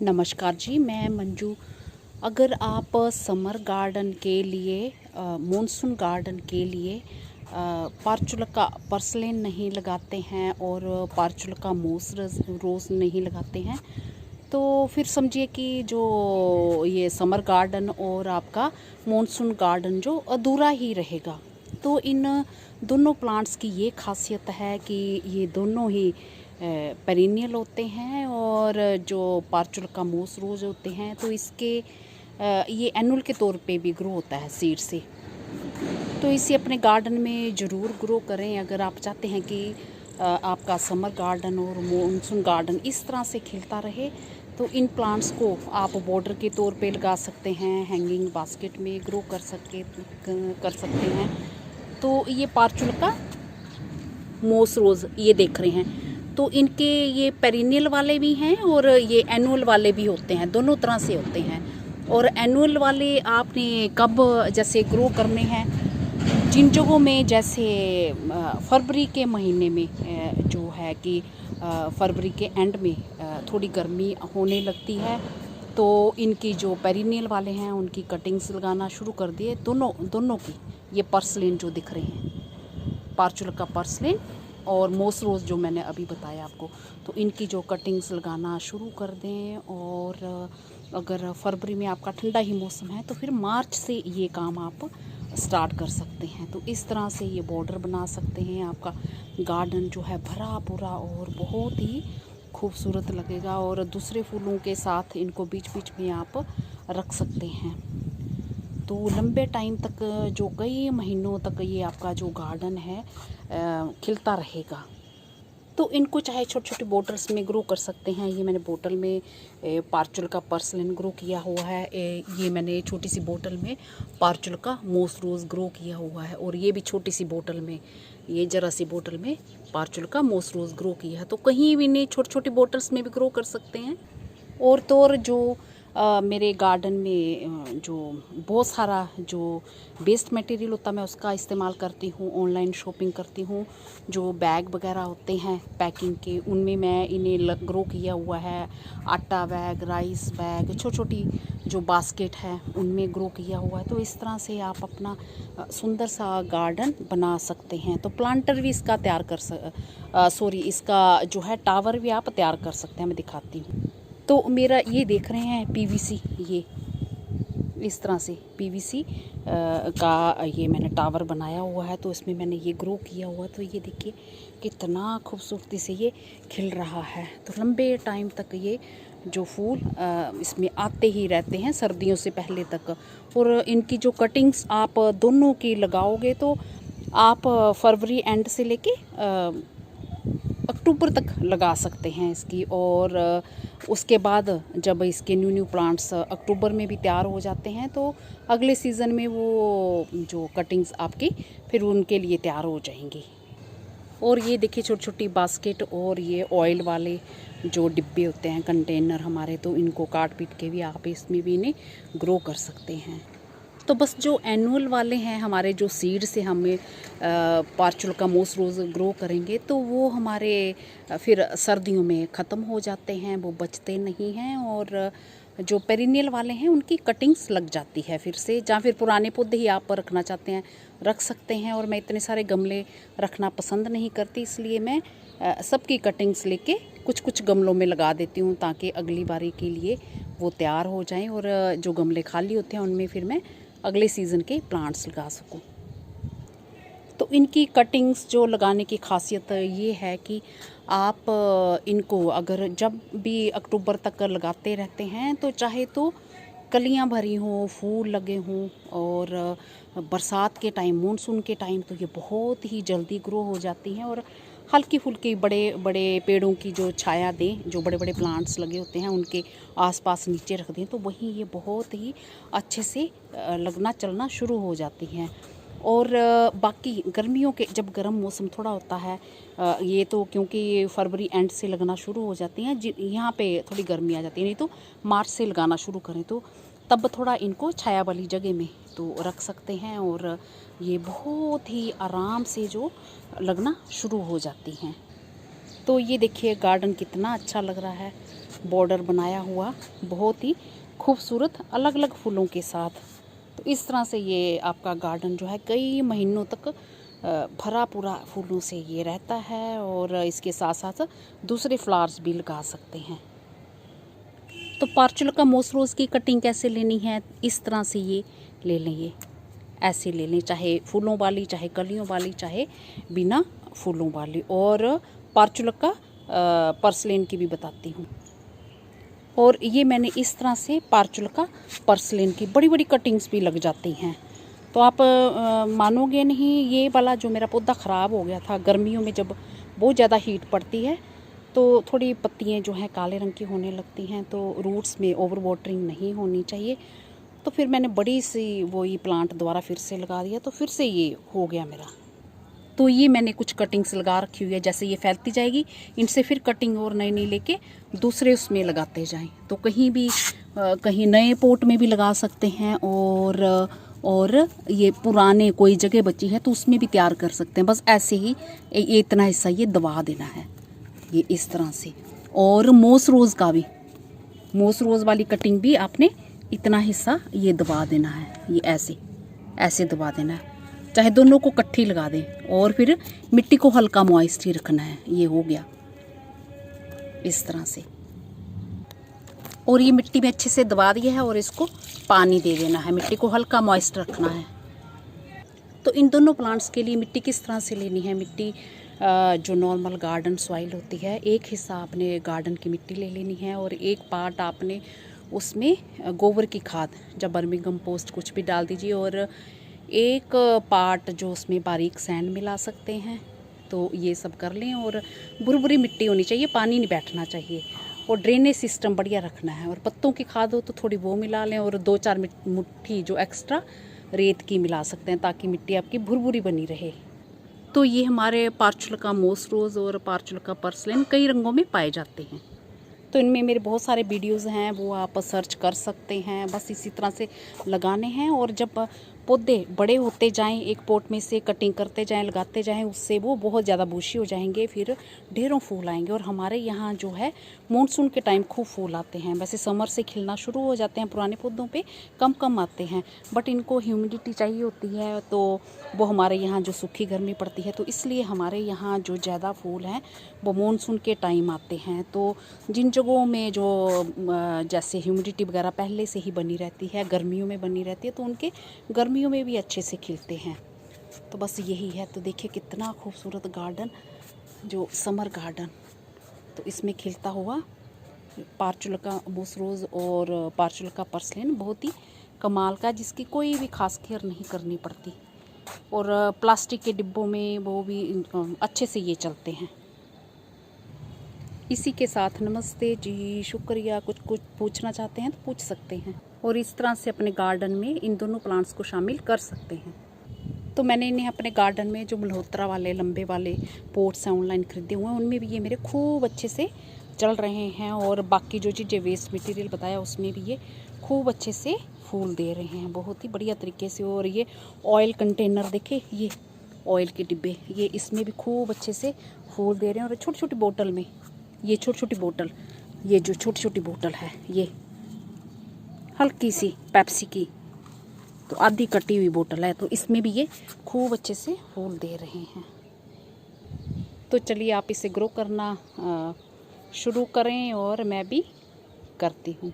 नमस्कार जी, मैं मंजू। अगर आप समर गार्डन के लिए मॉनसून गार्डन के लिए पार्चुलका पर्सलेन नहीं लगाते हैं और पार्चुलका मोस रोज़ नहीं लगाते हैं, तो फिर समझिए कि जो ये समर गार्डन और आपका मॉनसून गार्डन जो अधूरा ही रहेगा। तो इन दोनों प्लांट्स की ये खासियत है कि ये दोनों ही पेरिनियल होते हैं और जो पार्चुलका मोस रोज़ होते हैं तो इसके ये एनुअल के तौर पे भी ग्रो होता है सीड से। तो इसे अपने गार्डन में ज़रूर ग्रो करें अगर आप चाहते हैं कि आपका समर गार्डन और मॉनसून गार्डन इस तरह से खिलता रहे। तो इन प्लांट्स को आप बॉर्डर के तौर पे लगा सकते हैं, हैंगिंग बास्केट में ग्रो कर सकते हैं। तो ये पार्चुलका मोस रोज़ ये देख रहे हैं, तो इनके ये पेरिनियल वाले भी हैं और ये एनुअल वाले भी होते हैं, दोनों तरह से होते हैं। और एनुअल वाले आपने कब जैसे ग्रो करने हैं, जिन जगहों में जैसे फरवरी के महीने में जो है कि फरवरी के एंड में थोड़ी गर्मी होने लगती है, तो इनकी जो पेरिनियल वाले हैं उनकी कटिंग्स लगाना शुरू कर दिए। दोनों की ये पर्सलेन जो दिख रहे हैं, पार्चुलका पर्सलेन और मोस रोज़ जो मैंने अभी बताया आपको, तो इनकी जो कटिंग्स लगाना शुरू कर दें। और अगर फरवरी में आपका ठंडा ही मौसम है तो फिर मार्च से ये काम आप स्टार्ट कर सकते हैं। तो इस तरह से ये बॉर्डर बना सकते हैं, आपका गार्डन जो है भरा पूरा और बहुत ही खूबसूरत लगेगा। और दूसरे फूलों के साथ इनको बीच बीच में आप रख सकते हैं, तो लंबे टाइम तक जो कई महीनों तक ये आपका जो गार्डन है खिलता रहेगा। तो इनको चाहे छोटे छोटे बोटल्स में ग्रो कर सकते हैं। ये मैंने बोतल में पार्चुलका पर्सलेन ग्रो किया हुआ है, ये मैंने छोटी सी बोतल में पार्चुलका मोस रोज़ ग्रो किया हुआ है, और ये भी छोटी सी बोतल में, ये ज़रा सी बोतल में पार्चुलका मोस रोज़ ग्रो किया है। तो कहीं भी नहीं, छोटी छोटी बोटल्स में भी ग्रो कर सकते हैं। और तो और जो मेरे गार्डन में जो बहुत सारा जो वेस्ट मटेरियल होता है मैं उसका इस्तेमाल करती हूँ, ऑनलाइन शॉपिंग करती हूँ। जो बैग वगैरह होते हैं पैकिंग के, उनमें मैं इन्हें ग्रो किया हुआ है। आटा बैग, राइस बैग, छोटी छोटी जो बास्केट है उनमें ग्रो किया हुआ है। तो इस तरह से आप अपना सुंदर सा गार्डन बना सकते हैं। तो प्लांटर भी इसका तैयार इसका जो है टावर भी आप तैयार कर सकते हैं। मैं दिखाती हूँ। तो मेरा ये देख रहे हैं पीवीसी, ये इस तरह से पीवीसी का ये मैंने टावर बनाया हुआ है, तो इसमें मैंने ये ग्रो किया हुआ। तो ये देखिए कितना खूबसूरती से ये खिल रहा है। तो लंबे टाइम तक ये जो फूल इसमें आते ही रहते हैं सर्दियों से पहले तक। और इनकी जो कटिंग्स आप दोनों की लगाओगे तो आप फरवरी एंड से लेके अक्टूबर तक लगा सकते हैं इसकी। और उसके बाद जब इसके न्यू प्लांट्स अक्टूबर में भी तैयार हो जाते हैं तो अगले सीज़न में वो जो कटिंग्स आपकी फिर उनके लिए तैयार हो जाएंगी। और ये देखिए छोटी छोटी बास्केट और ये ऑयल वाले जो डिब्बे होते हैं, कंटेनर हमारे, तो इनको काट पीट के भी आप इसमें भी इन्हें ग्रो कर सकते हैं। तो बस जो एनुअल वाले हैं हमारे, जो सीड से हमें पार्चुलका मोस रोज़ ग्रो करेंगे, तो वो हमारे फिर सर्दियों में ख़त्म हो जाते हैं, वो बचते नहीं हैं। और जो पेरिनियल वाले हैं उनकी कटिंग्स लग जाती है फिर से, या फिर पुराने पौधे ही आप रखना चाहते हैं रख सकते हैं। और मैं इतने सारे गमले रखना पसंद नहीं करती, इसलिए मैं सबकी कटिंग्स लेके कुछ कुछ गमलों में लगा देती हूँ, ताकि अगली बारी के लिए वो तैयार हो जाएं। और जो गमले खाली होते हैं उनमें फिर मैं अगले सीज़न के प्लांट्स लगा सकूं। तो इनकी कटिंग्स जो लगाने की खासियत ये है कि आप इनको अगर जब भी अक्टूबर तक लगाते रहते हैं तो चाहे तो कलियां भरी हों, फूल लगे हों, और बरसात के टाइम, मानसून के टाइम तो ये बहुत ही जल्दी ग्रो हो जाती हैं। और हल्की फुल्की बड़े बड़े पेड़ों की जो छाया दें, जो बड़े बड़े प्लांट्स लगे होते हैं उनके आसपास नीचे रख दें, तो वहीं ये बहुत ही अच्छे से लगना चलना शुरू हो जाती हैं। और बाकी गर्मियों के जब गर्म मौसम थोड़ा होता है, ये तो क्योंकि ये फरवरी एंड से लगना शुरू हो जाती हैं, यहाँ पे थोड़ी गर्मी आ जाती है, नहीं तो मार्च से लगाना शुरू करें तो तब थोड़ा इनको छाया वाली जगह में तो रख सकते हैं। और ये बहुत ही आराम से जो लगना शुरू हो जाती हैं। तो ये देखिए गार्डन कितना अच्छा लग रहा है। बॉर्डर बनाया हुआ, बहुत ही खूबसूरत अलग अलग फूलों के साथ। तो इस तरह से ये आपका गार्डन जो है कई महीनों तक भरा पूरा फूलों से ये रहता है, और इसके साथ साथ दूसरे फ्लावर्स भी लगा सकते हैं। तो पार्चुलिका मोस रोज़ की कटिंग कैसे लेनी है, इस तरह से ये ले लें, ये ऐसे ले लें, चाहे फूलों वाली, चाहे कलियों वाली, चाहे बिना फूलों वाली। और पार्चुलिका पर्सलेन की भी बताती हूँ। और ये मैंने इस तरह से पार्चुलिका पर्सलेन की बड़ी बड़ी कटिंग्स भी लग जाती हैं। तो आप मानोगे नहीं, ये वाला जो मेरा पौधा ख़राब हो गया था गर्मियों में, जब बहुत ज़्यादा हीट पड़ती है तो थोड़ी पत्तियाँ जो हैं काले रंग की होने लगती हैं, तो रूट्स में ओवर वाटरिंग नहीं होनी चाहिए। तो फिर मैंने बड़ी सी वही प्लांट दोबारा फिर से लगा दिया, तो फिर से ये हो गया मेरा। तो ये मैंने कुछ कटिंग्स लगा रखी हुई है, जैसे ये फैलती जाएगी इनसे फिर कटिंग और नई नई लेके दूसरे उसमें लगाते जाएं। तो कहीं भी कहीं नए पोट में भी लगा सकते हैं, और ये पुराने कोई जगह बची है तो उसमें भी तैयार कर सकते हैं। बस ऐसे ही ये इतना हिस्सा ये दबा देना है, ये इस तरह से। और मोस रोज़ का भी, मोस रोज़ वाली कटिंग भी आपने इतना हिस्सा ये दबा देना है, ये ऐसे ऐसे दबा देना है, चाहे दोनों को इकट्ठी लगा दें। और फिर मिट्टी को हल्का मॉइस्ट ही रखना है। ये हो गया इस तरह से। और ये मिट्टी में अच्छे से दबा दिया है, और इसको पानी दे देना है, मिट्टी को हल्का मॉइस्ट रखना है। तो इन दोनों प्लांट्स के लिए मिट्टी किस तरह से लेनी है, मिट्टी जो नॉर्मल गार्डन सॉइल होती है, एक हिस्सा आपने गार्डन की मिट्टी ले लेनी है, और एक पार्ट आपने उसमें गोबर की खाद या वर्मी कंपोस्ट कुछ भी डाल दीजिए, और एक पार्ट जो उसमें बारीक सैंड मिला सकते हैं। तो ये सब कर लें, और भुरभुरी मिट्टी होनी चाहिए, पानी नहीं बैठना चाहिए, और ड्रेनेज सिस्टम बढ़िया रखना है। और पत्तों की खाद हो तो थोड़ी वो मिला लें, और 2-4 मुट्ठी जो एक्स्ट्रा रेत की मिला सकते हैं, ताकि मिट्टी आपकी भुरभुरी बनी रहे। तो ये हमारे पार्चुलिका मोस रोज़ और पार्चुलिका पर्सलेन कई रंगों में पाए जाते हैं। तो इनमें मेरे बहुत सारे वीडियोज़ हैं, वो आप सर्च कर सकते हैं। बस इसी तरह से लगाने हैं, और जब पौधे बड़े होते जाएं, एक पॉट में से कटिंग करते जाएं, लगाते जाएं, उससे वो बहुत ज़्यादा बुशी हो जाएंगे, फिर ढेरों फूल आएंगे। और हमारे यहाँ जो है मानसून के टाइम खूब फूल आते हैं। वैसे समर से खिलना शुरू हो जाते हैं, पुराने पौधों पे कम कम आते हैं, बट इनको ह्यूमिडिटी चाहिए होती है, तो वो हमारे यहाँ जो सूखी गर्मी पड़ती है, तो इसलिए हमारे यहाँ जो ज़्यादा फूल हैं वो मानसून के टाइम आते हैं। तो जिन जगहों में जो जैसे ह्यूमिडिटी वगैरह पहले से ही बनी रहती है, गर्मियों में बनी रहती है, तो उनके गर्मियों में भी अच्छे से खिलते हैं। तो बस यही है। तो देखिए कितना खूबसूरत गार्डन, जो समर गार्डन, तो इसमें खिलता हुआ पार्चुलिका मोस रोज़ और पार्चुलिका पर्सलेन बहुत ही कमाल का, जिसकी कोई भी खास केयर नहीं करनी पड़ती। और प्लास्टिक के डिब्बों में वो भी अच्छे से ये चलते हैं। इसी के साथ नमस्ते जी, शुक्रिया। कुछ पूछना चाहते हैं तो पूछ सकते हैं, और इस तरह से अपने गार्डन में इन दोनों प्लांट्स को शामिल कर सकते हैं। तो मैंने इन्हें अपने गार्डन में जो मल्होत्रा वाले लंबे वाले पोट्स हैं ऑनलाइन खरीदे हुए हैं, उनमें भी ये मेरे खूब अच्छे से चल रहे हैं। और बाकी जो चीज़ें वेस्ट मटेरियल बताया उसमें भी ये खूब अच्छे से फूल दे रहे हैं, बहुत ही बढ़िया तरीके से। और ये ऑयल कंटेनर देखे, ये ऑयल के डिब्बे, ये इसमें भी खूब अच्छे से फूल दे रहे हैं। और छोटी छोटी बोतल में, ये छोटी छोटी बोतल, ये जो छोटी छोटी बोतल है, ये हल्की सी पेप्सी की, तो आधी कटी हुई बोतल है, तो इसमें भी ये खूब अच्छे से फूल दे रहे हैं। तो चलिए आप इसे ग्रो करना शुरू करें, और मैं भी करती हूँ।